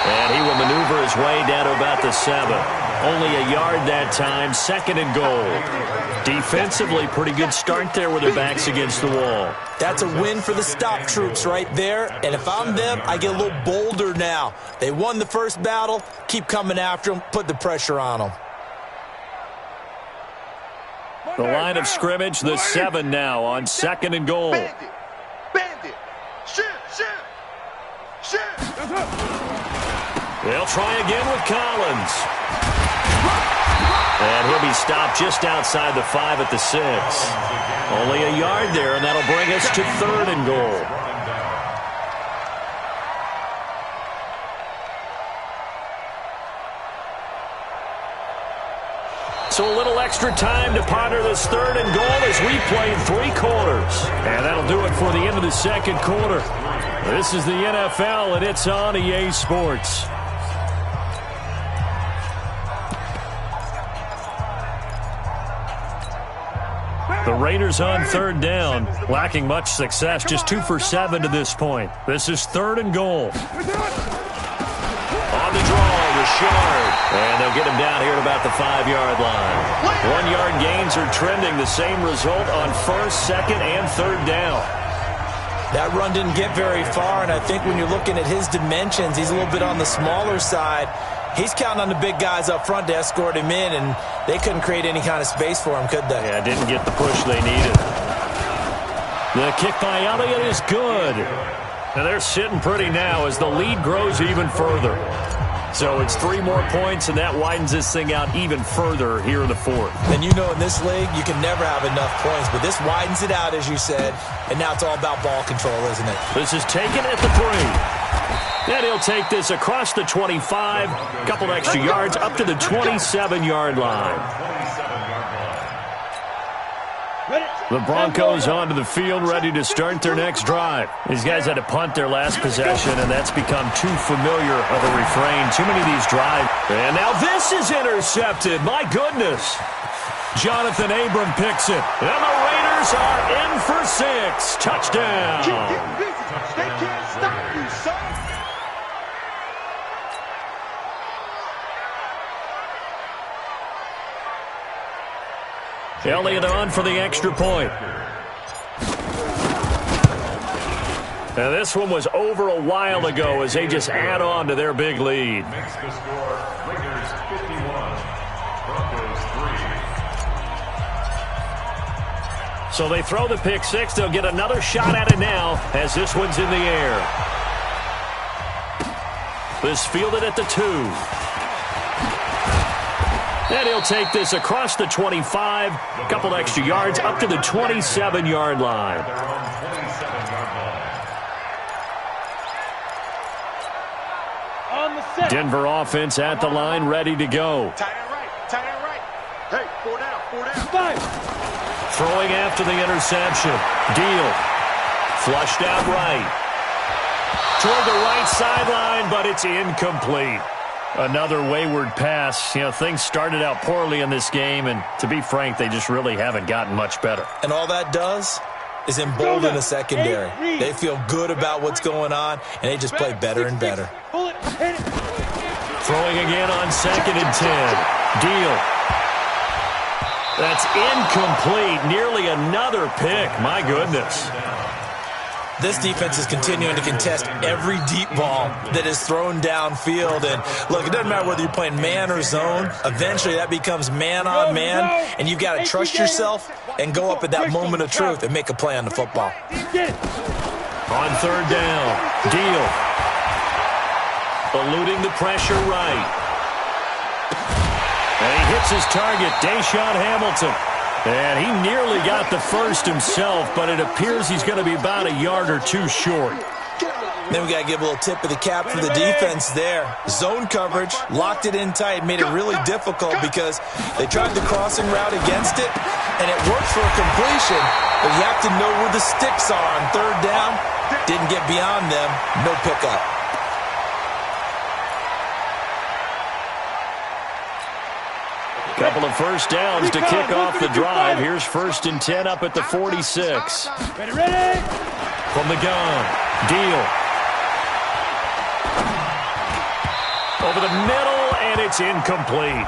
And he will maneuver his way down to about the 7. Only a yard that time, 2nd and goal. Defensively, pretty good start there with their backs against the wall. That's a win for the stop troops right there. And if I'm them, I get a little bolder now. They won the first battle. Keep coming after them. Put the pressure on them. The line of scrimmage, the 7 now on 2nd and goal. Bandit. Shoot. They'll try again with Collins. And he'll be stopped just outside the 5 at the 6. Only a yard there, and that'll bring us to 3rd and goal. So a little extra time to ponder this 3rd and goal as we played 3 quarters. And that'll do it for the end of the 2nd quarter. This is the NFL, and it's on EA Sports. The Raiders on 3rd down, lacking much success, just 2 for 7 to this point. This is 3rd and goal. On the draw, Richard. And they'll get him down here at about the 5-yard line. 1-yard gains are trending. The same result on 1st, 2nd, and 3rd down. That run didn't get very far, and I think when you're looking at his dimensions, he's a little bit on the smaller side. He's counting on the big guys up front to escort him in, and they couldn't create any kind of space for him, could they? Yeah, didn't get the push they needed. The kick by Elliott is good. And they're sitting pretty now as the lead grows even further. So it's 3 more points, and that widens this thing out even further here in the 4th. And you know in this league, you can never have enough points, but this widens it out, as you said, and now it's all about ball control, isn't it? This is taken at the 3. And he'll take this across the 25, a couple extra yards up to the 27-yard line. The Broncos onto the field, ready to start their next drive. These guys had to punt their last possession, and that's become too familiar of a refrain. Too many of these drives. And now this is intercepted. My goodness. Jonathan Abram picks it. And the Raiders are in for 6. Touchdown. Keep getting busy. They can't stop you, son. Elliott on for the extra point. Now this one was over a while ago as they just add on to their big lead. Makes the score Raiders 51, Broncos 3. So they throw the pick 6. They'll get another shot at it now as this one's in the air. This fielded at the 2. And he'll take this across the 25, a couple extra yards up to the 27-yard line. Denver offense at the line, ready to go. Tight end right. Hey, 4 down. 5. Throwing after the interception. Deal. Flushed out right. Toward the right sideline, but it's incomplete. Another wayward pass. You know, things started out poorly in this game, and to be frank, they just really haven't gotten much better. And all that does is embolden the secondary. They feel good about what's going on, and they just play better and better. Throwing again on 2nd and 10. Deal. That's incomplete. Nearly another pick. My goodness. This defense is continuing to contest every deep ball that is thrown downfield. And, look, it doesn't matter whether you're playing man or zone. Eventually, that becomes man on man, and you've got to trust yourself and go up at that moment of truth and make a play on the football. On 3rd down. Deal. Eluding the pressure right. And he hits his target, Deshaun Hamilton. And he nearly got the first himself, but it appears he's going to be about a yard or 2 short. Then we got to give a little tip of the cap for the defense there. Zone coverage, locked it in tight, made it really difficult because they tried the crossing route against it, and it worked for a completion, but you have to know where the sticks are on 3rd down Didn't get beyond them. No pickup. Couple of first downs to kick off the drive. Here's 1st and 10 up at the 46. Ready? From the gun. Deal. Over the middle, and it's incomplete.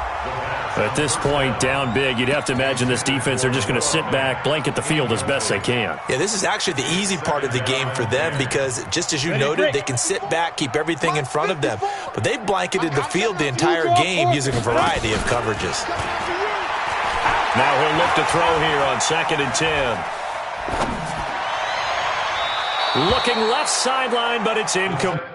At this point, down big, you'd have to imagine this defense, they're just going to sit back, blanket the field as best they can. Yeah, this is actually the easy part of the game for them because, just as you noted, they can sit back, keep everything in front of them. But they blanketed the field the entire game using a variety of coverages. Now he'll look to throw here on 2nd and 10. Looking left sideline, but it's incomplete.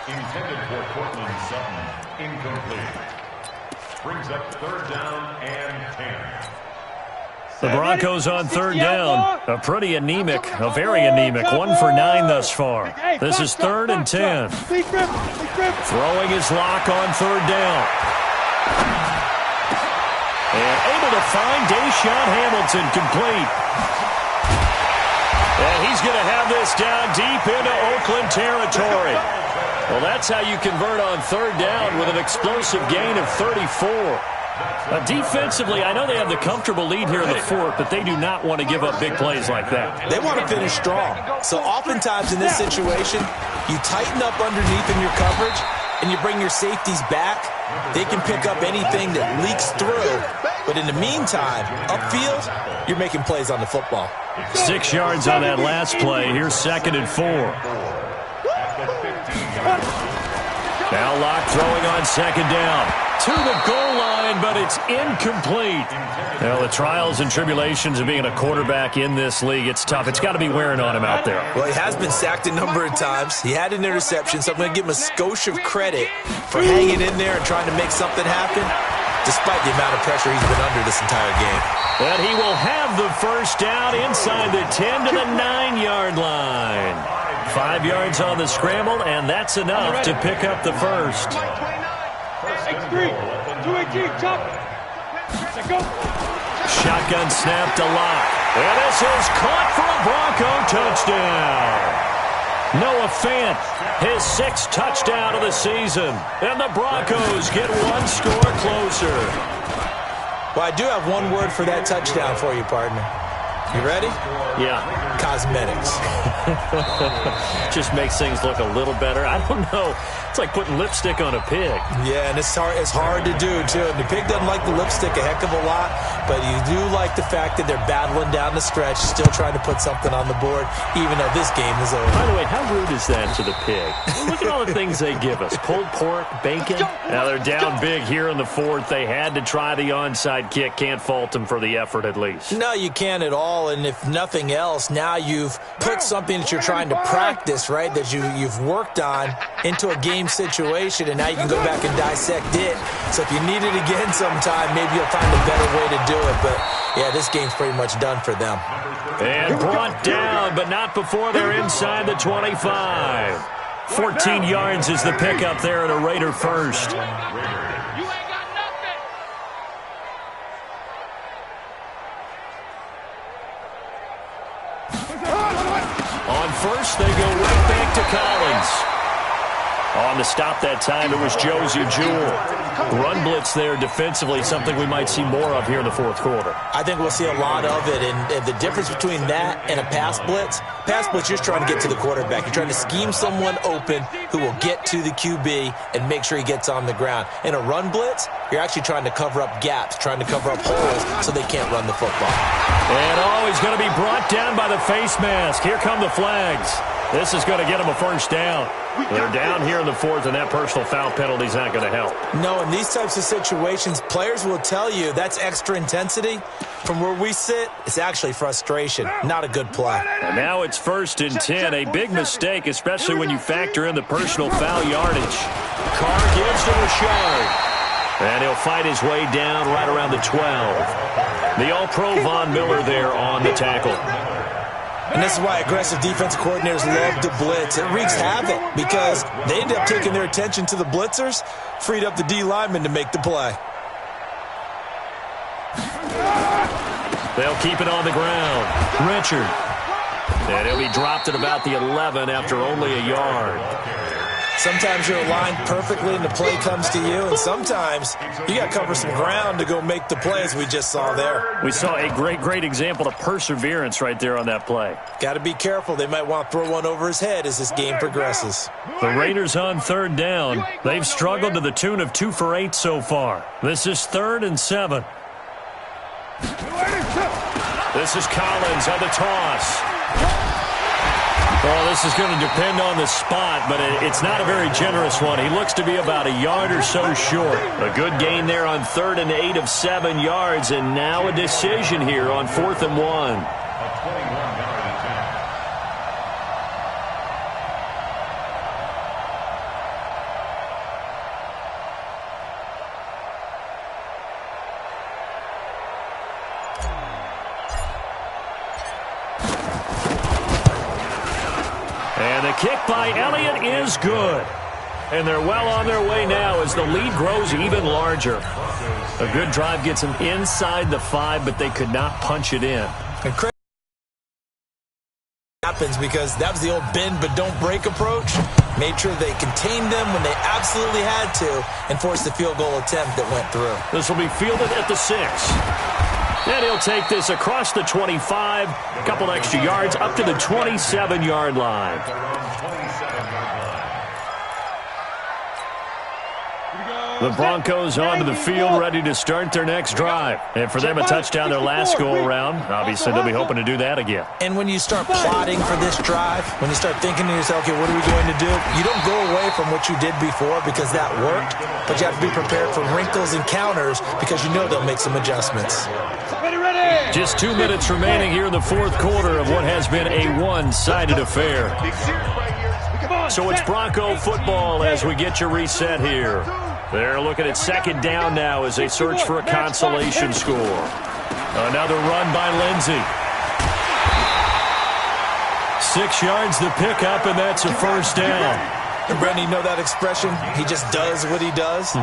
Intended for Cortland Sutton. Incomplete. Brings up 3rd down and 10. The Broncos on 3rd down. A pretty anemic, a very anemic. 1 for 9 thus far. This is 3rd and 10. Throwing his lock on 3rd down. And able to find Deshaun Hamilton complete. And he's going to have this down deep into Oakland territory. Well, that's how you convert on 3rd down with an explosive gain of 34. Defensively, I know they have the comfortable lead here in the 4th, but they do not want to give up big plays like that. They want to finish strong. So oftentimes in this situation, you tighten up underneath in your coverage, and you bring your safeties back. They can pick up anything that leaks through. But in the meantime, upfield, you're making plays on the football. 6 yards on that last play. Here's 2nd and 4. Now Locke throwing on 2nd down. To the goal line, but it's incomplete. Well, the trials and tribulations of being a quarterback in this league, it's tough. It's got to be wearing on him out there. Well, he has been sacked a number of times. He had an interception, so I'm going to give him a skosh of credit for hanging in there and trying to make something happen, despite the amount of pressure he's been under this entire game. And he will have the first down inside the 10 to the 9-yard line. 5 yards on the scramble, and that's enough to pick up the first. X3, 218, chop. Go. Shotgun snap to Locke. And this is caught for a Bronco touchdown. Noah Fant, his 6th touchdown of the season. And the Broncos get 1 score closer. Well, I do have one word for that touchdown for you, partner. You ready? Yeah. Cosmetics. Just makes things look a little better. I don't know. It's like putting lipstick on a pig. Yeah, and it's hard to do, too. And the pig doesn't like the lipstick a heck of a lot, but you do like the fact that they're battling down the stretch, still trying to put something on the board, even though this game is over. By the way, how rude is that to the pig? Look at all the things they give us. Pulled pork, bacon. Now they're down big here in the 4th. They had to try the onside kick. Can't fault them for the effort at least. No, you can't at all. And if nothing else, now you've put something that you're trying to practice, right, that you've worked on into a game situation, and now you can go back and dissect it. So if you need it again sometime, maybe you'll find a better way to do it. But, yeah, this game's pretty much done for them. And brought down, but not before they're inside the 25. 14 yards is the pickup there at a Raider first. On first, they go right back to Collins. On the stop that time, it was Josie Jewell. Run blitz there defensively, something we might see more of here in the 4th quarter. I think we'll see a lot of it, and the difference between that and a pass blitz, you're just trying to get to the quarterback. You're trying to scheme someone open who will get to the QB and make sure he gets on the ground. In a run blitz, you're actually trying to cover up gaps, trying to cover up holes so they can't run the football. And he's going to be brought down by the face mask. Here come the flags. This is going to get them a first down. They're down here in the 4th, and that personal foul penalty is not going to help. No, in these types of situations, players will tell you that's extra intensity. From where we sit, it's actually frustration, not a good play. And now it's 1st and 10, a big mistake, especially when you factor in the personal foul yardage. Carr gives to Richard, and he'll fight his way down right around the 12. The All-Pro Von Miller there on the tackle. And this is why aggressive defensive coordinators love to blitz. It wreaks havoc because they end up taking their attention to the blitzers, freed up the D lineman to make the play. They'll keep it on the ground. Richard. And he'll be dropped at about the 11 after only a yard. Sometimes you're aligned perfectly and the play comes to you, and sometimes you got to cover some ground to go make the play, as we just saw there. We saw a great example of perseverance right there on that play. Got to be careful. They might want to throw one over his head as this game progresses. The Raiders on third down. They've struggled to the tune of 2 for 8 so far. This is 3rd and 7. This is Collins on the toss. Well, this is going to depend on the spot, but it's not a very generous one. He looks to be about a yard or so short. A good gain there on 3rd and 8 of 7 yards, and now a decision here on 4th and 1. Kick by Elliott is good. And they're well on their way now as the lead grows even larger. A good drive gets them inside the 5, but they could not punch it in. And happens because that was the old bend but don't break approach. Made sure they contained them when they absolutely had to and forced the field goal attempt that went through. This will be fielded at the 6. And he'll take this across the 25, a couple extra yards up to the 27-yard line. The Broncos onto the field, ready to start their next drive. And for them, a touchdown their last go-around. Obviously, they'll be hoping to do that again. And when you start plotting for this drive, when you start thinking to yourself, okay, what are we going to do? You don't go away from what you did before because that worked, but you have to be prepared for wrinkles and counters because you know they'll make some adjustments. Just 2 minutes remaining here in the 4th quarter of what has been a one-sided affair. So it's Bronco football as we get you reset here. They're looking at 2nd down now as they search for a consolation score. Another run by Lindsey. 6 yards the pickup, and that's a 1st down. And Brandon, you know that expression? He just does what he does?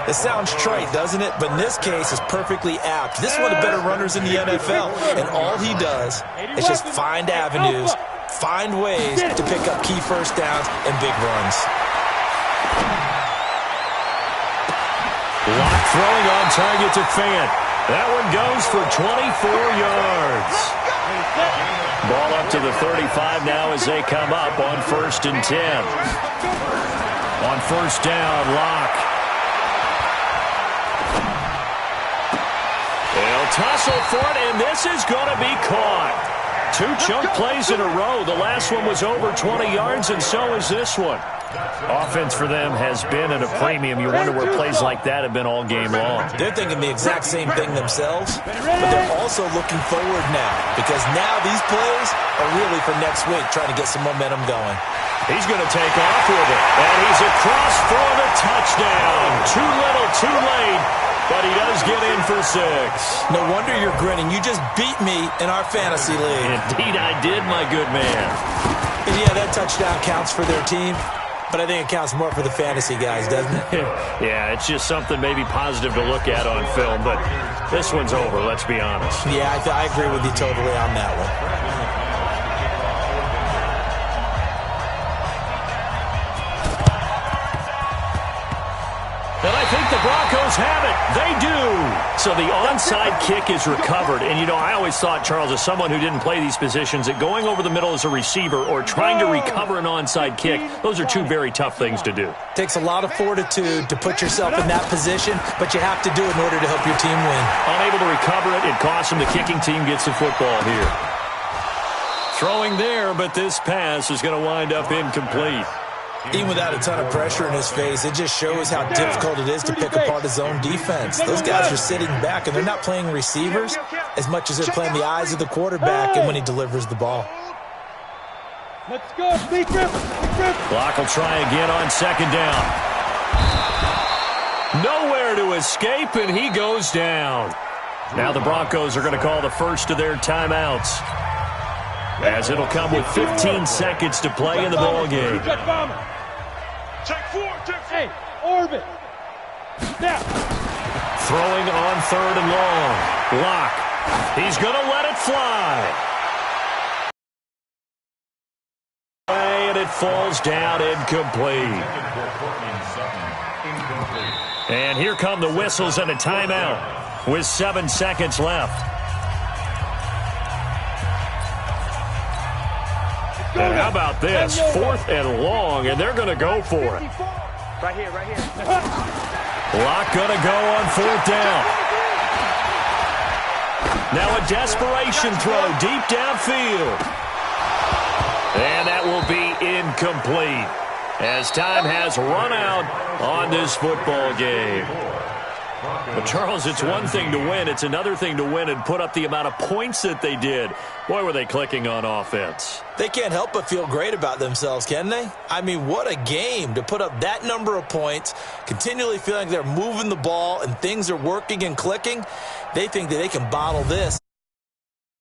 It sounds trite, doesn't it? But in this case, it's perfectly apt. This is one of the better runners in the NFL, and all he does is just find avenues, find ways to pick up key 1st downs and big runs. Lock throwing on target to Fant. That one goes for 24 yards. Ball up to the 35 now as they come up on 1st and 10. On 1st down, Lock. They'll tussle for it, and this is going to be caught. 2 chunk plays in a row. The last one was over 20 yards, and so is this one. Offense for them has been at a premium. You wonder where plays like that have been all game long. They're thinking the exact same thing themselves, but they're also looking forward now because now these plays are really for next week, trying to get some momentum going. He's going to take off with it, and he's across for the touchdown. Too little, too late, but he does get in for 6. No wonder you're grinning. You just beat me in our fantasy league. Indeed I did, my good man. And yeah, that touchdown counts for their team. But I think it counts more for the fantasy guys, doesn't it? Yeah, it's just something maybe positive to look at on film, but this one's over, let's be honest. Yeah, I agree with you totally on that one. And I think the Broncos have it. They do. So the onside kick is recovered. And, you know, I always thought, Charles, as someone who didn't play these positions, that going over the middle as a receiver or trying to recover an onside kick, those are 2 very tough things to do. Takes a lot of fortitude to put yourself in that position, but you have to do it in order to help your team win. Unable to recover it, it costs them. The kicking team gets the football here. Throwing there, but this pass is going to wind up incomplete. Even without a ton of pressure in his face, it just shows how difficult it is to pick apart his own defense. Those guys are sitting back, and they're not playing receivers as much as they're playing the eyes of the quarterback and when he delivers the ball. Let's go, big rip. Block will try again on 2nd down. Nowhere to escape, and he goes down. Now the Broncos are going to call the first of their timeouts, as it'll come with 15 seconds to play in the ball game. Check four. Hey, orbit. Snap. Throwing on 3rd and long. Lock. He's going to let it fly. And it falls down incomplete. And here come the whistles and a timeout with 7 seconds left. And how about this? 4th and long, and they're going to go for it. Right here. Lock going to go on 4th down. Now a desperation throw deep downfield. And that will be incomplete, as time has run out on this football game. But, Charles, it's one thing to win. It's another thing to win and put up the amount of points that they did. Boy, were they clicking on offense. They can't help but feel great about themselves, can they? I mean, what a game to put up that number of points, continually feeling like they're moving the ball and things are working and clicking. They think that they can bottle this.